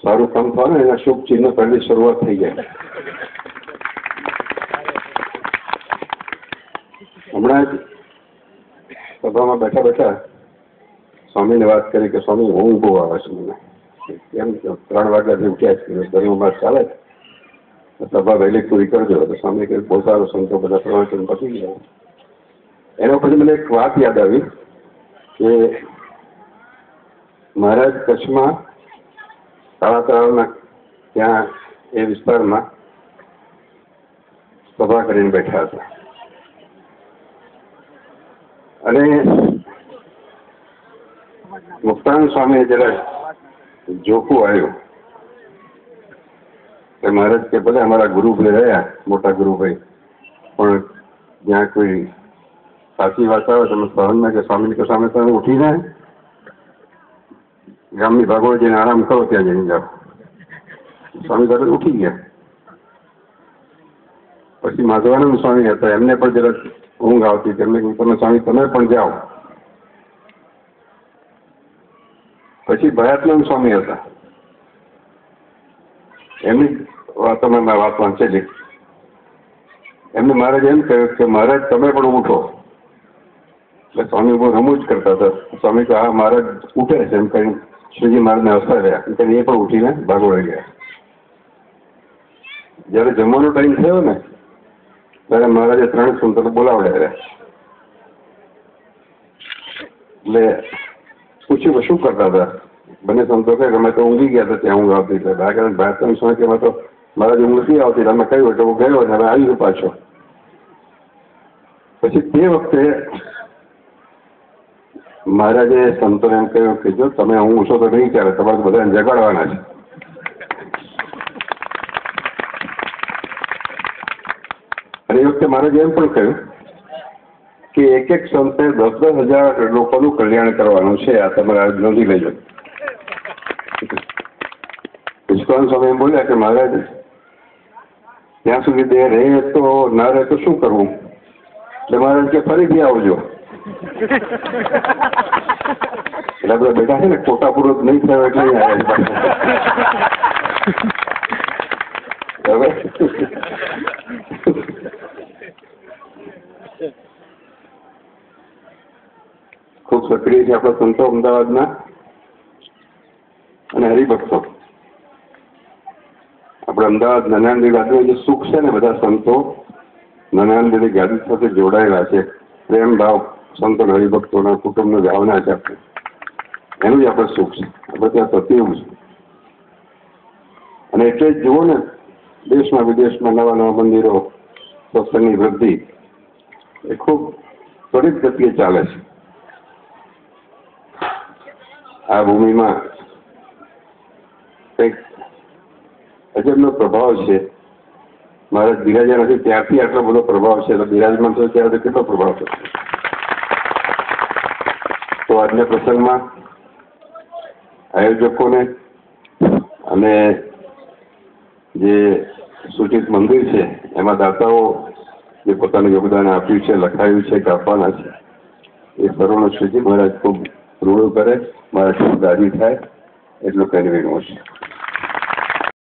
સારું કામ થાય ને એના શુભ ચિહ્ન પહેલી શરૂઆત થઈ જાય. હમણાં જ સભામાં બેઠા બેઠા સ્વામીને વાત કરી કે સ્વામી ઊંઘ બહુ આવે છે મને. એમ 3 વાગ્યાથી ઉઠ્યા છે, દરિયોમાં ચાલે સભા વહેલી પૂરી કરજો. તો સ્વામી કે બહુ સારો, સંતો બધા પ્રવચન પતી ગયા. એના પછી મને એક વાત યાદ આવી કે મહારાજ કચ્છમાં કાળા તળાવના ત્યાં એ વિસ્તારમાં સભા કરીને બેઠા હતા અને મુક્તાનંદ સ્વામી જરા જોખું આવ્યું કે મહારાજ કે ભલે અમારા ગુરુભાઈ રહ્યા, મોટા ગુરુભાઈ, પણ જ્યાં કોઈ સાચી વાત આવે તમે સહનમાં કે સ્વામીની કે સામે તમે ઉઠીને ગામની ભાગોળ જઈને આરામ કરો, ત્યાં જઈને જાઓ. સ્વામી તરત ઉઠી ગયા. પછી માધવાનંદ સ્વામી હતા, એમને પણ જરાક ઊંઘ આવતી. તેમને કહ્યું તમે સ્વામી તમે પણ જાઓ. પછી ભયાત્માનંદ સ્વામી હતા, એમની વાતોમાં મેં વાત વાંચેલી. એમને મહારાજ એમ કહ્યું કે મહારાજ તમે પણ ઉઠો. એટલે સ્વામી બહુ રમૂજ કરતા હતા. સ્વામી કહે હા મહારાજ ઉઠે છે એમ કહી શ્રીજી મહારાજને હસતા રહ્યા. એ પણ ઉઠીને ભાગોળે ગયા. જયારે જમવાનો ટાઈમ થયો ને ત્યારે મહારાજે 3 સંતો બોલાવડ્યા. એટલે પૂછ્યું કે શું કરતા હતા? બંને સંતો કહે અમે તો ઊંઘી ગયા હતા, ત્યાં ઊંઘ આવતી. ભારતની સ્વામી તો મહારાજ ઊંઘ નથી આવતી. અમે કહ્યું કે હું ગયો અને હવે આવી પાછો. પછી તે વખતે મહારાજે સંતોને એમ કહ્યું કે જો તમે ઊંઘશો તો નહીં ચાલે, તમારે બધાને જગાડવાના છે. અને એ વખતે મહારાજે એમ પણ કહ્યું કે એક સંતે 10,000 લોકોનું કલ્યાણ કરવાનું છે, આ તમારે નોંધી લેજો. પુષ્પાન સ્વામી એમ બોલ્યા કે મહારાજ ત્યાં સુધી દેહ રહે તો ના રહે તો શું કરવું? એટલે મહારાજ કે ફરીથી આવજો. એટલે બધા બેઠા છે ને, ખોટા પૂરો નહીં થયો એટલે હવે ખૂબ સક્રિય છે આપણા સંતો અમદાવાદના અને હરિભક્તો. આપણે અમદાવાદ નનાનદેવી ગાદી જે સુખ છે ને, બધા સંતો નનાનદેવી ગાદી સાથે જોડાયેલા છે. પ્રેમ ભાવ સંતો હરિભક્તોના કુટુંબની ભાવના છે. આપણે એનું જ આપણે સુખ છે. આપણે ત્યાં સત્યવું છે. અને એટલે જ જુઓ ને, દેશમાં વિદેશમાં નવા નવા મંદિરો, સત્સંગની વૃદ્ધિ એ ખૂબ ત્વરિત ગતિએ ચાલે છે. આ ભૂમિમાં એક અજબનો પ્રભાવ છે. મહારાજ બિરાજ્યા નથી ત્યારથી આટલો બધો પ્રભાવ છે. બિરાજમાન થયો ત્યારે કેટલો પ્રભાવ થશે. તો આજના પ્રસંગમાં આયોજકોને અને જે સૂચિત મંદિર છે એમાં દાતાઓ જે પોતાનું યોગદાન આપ્યું છે, લખાયું છે કે આપવાના છે, એ સર્વનો શ્રીજી મહારાજ ખૂબ ઋણું કરે, મારા ખૂબ દાદી થાય એટલું કહેવું છે.